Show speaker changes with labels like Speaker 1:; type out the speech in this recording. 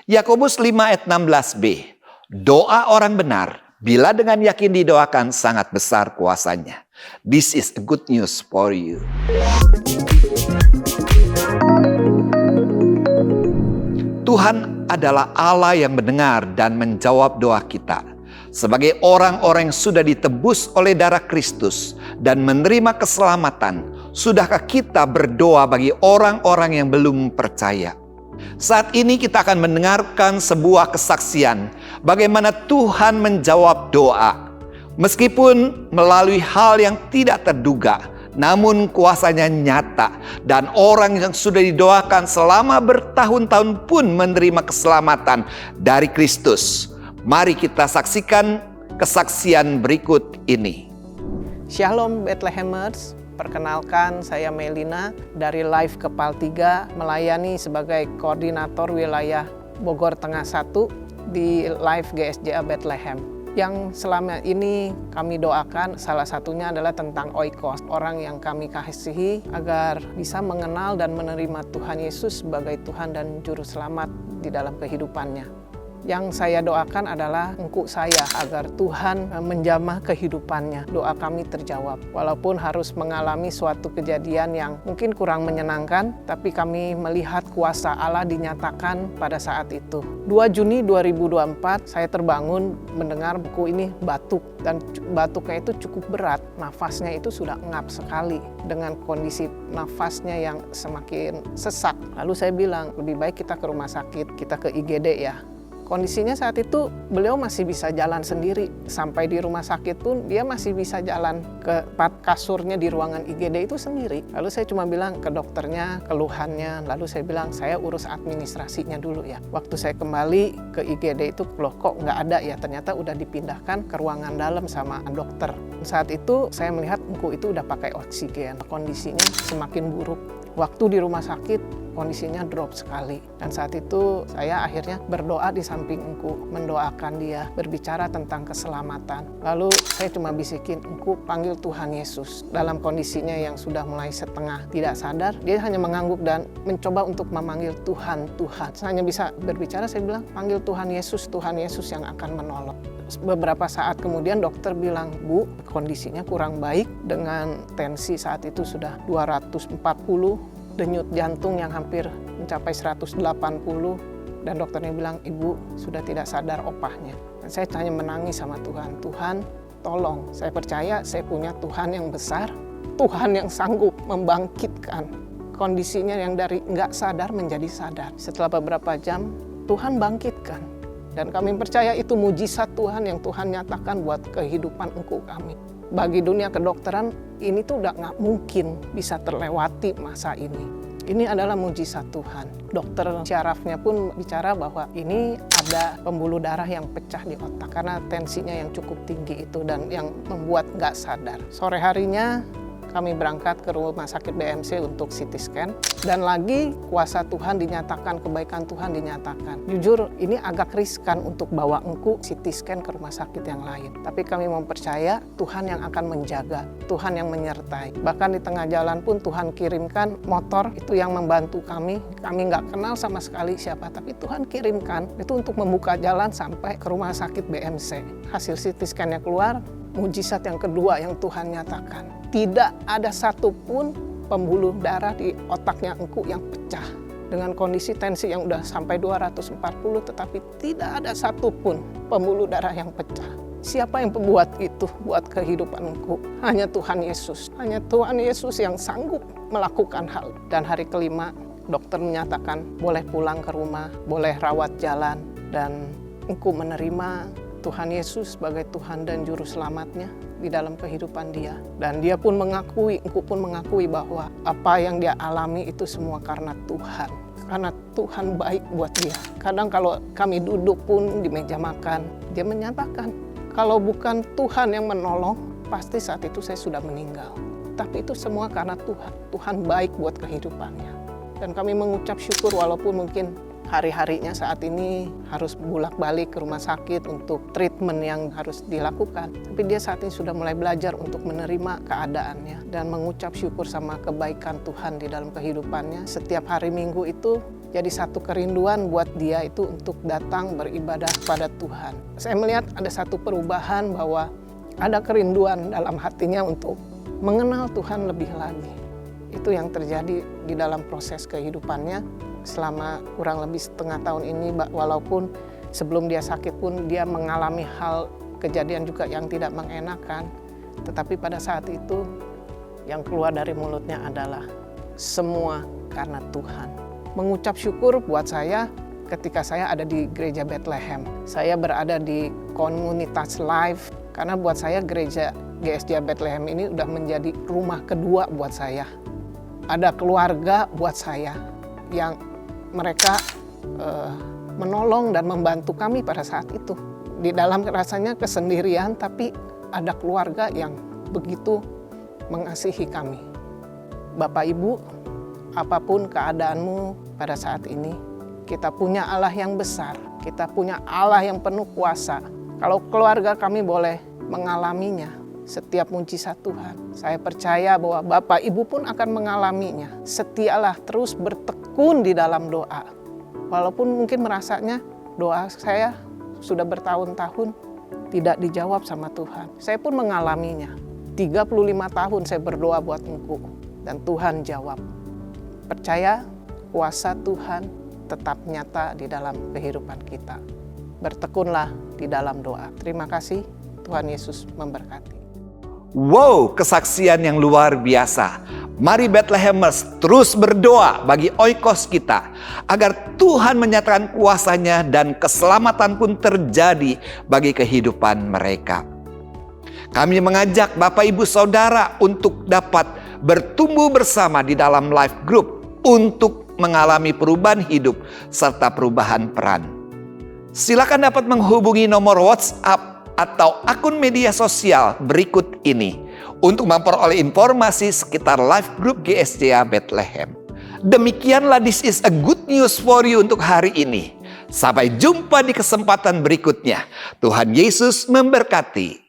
Speaker 1: Yakobus 5 ayat 16b. Doa orang benar, bila dengan yakin didoakan, sangat besar kuasanya. This is a good news for you. Tuhan adalah Allah yang mendengar dan menjawab doa kita. Sebagai orang-orang yang sudah ditebus oleh darah Kristus dan menerima keselamatan, sudahkah kita berdoa bagi orang-orang yang belum percaya? Saat ini kita akan mendengarkan sebuah kesaksian bagaimana Tuhan menjawab doa. Meskipun melalui hal yang tidak terduga, namun kuasanya nyata dan orang yang sudah didoakan selama bertahun-tahun pun menerima keselamatan dari Kristus. Mari kita saksikan kesaksian berikut ini.
Speaker 2: Shalom Bethlehemers. Perkenalkan, saya Melina dari Life Kepal 3 melayani sebagai koordinator wilayah Bogor Tengah 1 di Life GSJA Bethlehem. Yang selama ini kami doakan salah satunya adalah tentang oikos, orang yang kami kasihi agar bisa mengenal dan menerima Tuhan Yesus sebagai Tuhan dan Juru Selamat di dalam kehidupannya. Yang saya doakan adalah engkau saya agar Tuhan menjamah kehidupannya. Doa kami terjawab. Walaupun harus mengalami suatu kejadian yang mungkin kurang menyenangkan, tapi kami melihat kuasa Allah dinyatakan pada saat itu. 2 Juni 2024 saya terbangun mendengar buku ini batuk. Dan batuknya itu cukup berat. Nafasnya itu sudah engap sekali dengan kondisi nafasnya yang semakin sesak. Lalu saya bilang, lebih baik kita ke rumah sakit, kita ke IGD ya. Kondisinya saat itu beliau masih bisa jalan sendiri. Sampai di rumah sakit pun dia masih bisa jalan ke kasurnya di ruangan IGD itu sendiri. Lalu saya cuma bilang ke dokternya, keluhannya. Lalu saya bilang, saya urus administrasinya dulu ya. Waktu saya kembali ke IGD itu, loh kok nggak ada ya. Ternyata udah dipindahkan ke ruangan dalam sama dokter. Saat itu saya melihat engkau itu udah pakai oksigen. Kondisinya semakin buruk. Waktu di rumah sakit, kondisinya drop sekali. Dan saat itu saya akhirnya berdoa di samping engkau, mendoakan dia, berbicara tentang keselamatan. Lalu saya cuma bisikin, engkau panggil Tuhan Yesus. Dalam kondisinya yang sudah mulai setengah tidak sadar, dia hanya mengangguk dan mencoba untuk memanggil Tuhan, Tuhan. Saya hanya bisa berbicara, saya bilang, panggil Tuhan Yesus yang akan menolong. Beberapa saat kemudian dokter bilang, Bu, kondisinya kurang baik dengan tensi saat itu sudah 240, denyut jantung yang hampir mencapai 180, dan dokternya bilang, Ibu sudah tidak sadar opahnya. Dan saya hanya menangis sama Tuhan, Tuhan tolong, saya percaya saya punya Tuhan yang besar, Tuhan yang sanggup membangkitkan kondisinya yang dari nggak sadar menjadi sadar. Setelah beberapa jam, Tuhan bangkitkan. Dan kami percaya itu mujizat Tuhan yang Tuhan nyatakan buat kehidupan engkau kami. Bagi dunia kedokteran, ini tuh udah nggak mungkin bisa terlewati masa ini. Ini adalah mujizat Tuhan. Dokter syarafnya pun bicara bahwa ini ada pembuluh darah yang pecah di otak karena tensinya yang cukup tinggi itu dan yang membuat nggak sadar. Sore harinya kami berangkat ke rumah sakit BMC untuk CT scan. Dan lagi kuasa Tuhan dinyatakan, kebaikan Tuhan dinyatakan. Jujur ini agak riskan untuk bawa engkau CT scan ke rumah sakit yang lain. Tapi kami mempercaya Tuhan yang akan menjaga, Tuhan yang menyertai. Bahkan di tengah jalan pun Tuhan kirimkan motor itu yang membantu kami. Kami nggak kenal sama sekali siapa, tapi Tuhan kirimkan itu untuk membuka jalan sampai ke rumah sakit BMC. Hasil CT scan-nya keluar, mujizat yang kedua yang Tuhan nyatakan. Tidak ada satupun pembuluh darah di otaknya engkau yang pecah. Dengan kondisi tensi yang udah sampai 240, tetapi tidak ada satupun pembuluh darah yang pecah. Siapa yang membuat itu buat kehidupan engkau? Hanya Tuhan Yesus. Hanya Tuhan Yesus yang sanggup melakukan hal. Dan hari kelima, dokter menyatakan boleh pulang ke rumah, boleh rawat jalan. Dan engkau menerima Tuhan Yesus sebagai Tuhan dan Juru Selamatnya di dalam kehidupan dia. Dan dia pun mengakui, engkau pun mengakui bahwa apa yang dia alami itu semua karena Tuhan. Karena Tuhan baik buat dia. Kadang kalau kami duduk pun di meja makan, dia menyatakan, kalau bukan Tuhan yang menolong, pasti saat itu saya sudah meninggal. Tapi itu semua karena Tuhan. Tuhan baik buat kehidupannya. Dan kami mengucap syukur walaupun mungkin hari-harinya saat ini harus bolak-balik ke rumah sakit untuk treatment yang harus dilakukan. Tapi dia saat ini sudah mulai belajar untuk menerima keadaannya dan mengucap syukur sama kebaikan Tuhan di dalam kehidupannya. Setiap hari Minggu itu jadi satu kerinduan buat dia itu untuk datang beribadah pada Tuhan. Saya melihat ada satu perubahan bahwa ada kerinduan dalam hatinya untuk mengenal Tuhan lebih lagi. Itu yang terjadi di dalam proses kehidupannya selama kurang lebih setengah tahun ini, walaupun sebelum dia sakit pun dia mengalami hal kejadian juga yang tidak mengenakan. Tetapi pada saat itu yang keluar dari mulutnya adalah semua karena Tuhan. Mengucap syukur buat saya ketika saya ada di gereja Bethlehem. Saya berada di komunitas live karena buat saya gereja GSJ Bethlehem ini udah menjadi rumah kedua buat saya. Ada keluarga buat saya yang mereka menolong dan membantu kami pada saat itu. Di dalam rasanya kesendirian, tapi ada keluarga yang begitu mengasihi kami. Bapak Ibu, apapun keadaanmu pada saat ini, kita punya Allah yang besar, kita punya Allah yang penuh kuasa. Kalau keluarga kami boleh mengalaminya, setiap mujizat Tuhan, saya percaya bahwa Bapak Ibu pun akan mengalaminya. Setialah terus bertekun di dalam doa. Walaupun mungkin merasanya doa saya sudah bertahun-tahun tidak dijawab sama Tuhan. Saya pun mengalaminya. 35 tahun saya berdoa buat engkau dan Tuhan jawab. Percaya kuasa Tuhan tetap nyata di dalam kehidupan kita. Bertekunlah di dalam doa. Terima kasih, Tuhan Yesus memberkati.
Speaker 1: Wow, kesaksian yang luar biasa. Mari Bethlehemers terus berdoa bagi oikos kita, agar Tuhan menyatakan kuasa-Nya dan keselamatan pun terjadi bagi kehidupan mereka. Kami mengajak Bapak Ibu Saudara untuk dapat bertumbuh bersama di dalam life group untuk mengalami perubahan hidup serta perubahan peran. Silakan dapat menghubungi nomor WhatsApp atau akun media sosial berikut ini untuk memperoleh informasi sekitar life group GSJ Bethlehem. Demikianlah This is a Good News for You untuk hari ini. Sampai jumpa di kesempatan berikutnya. Tuhan Yesus memberkati.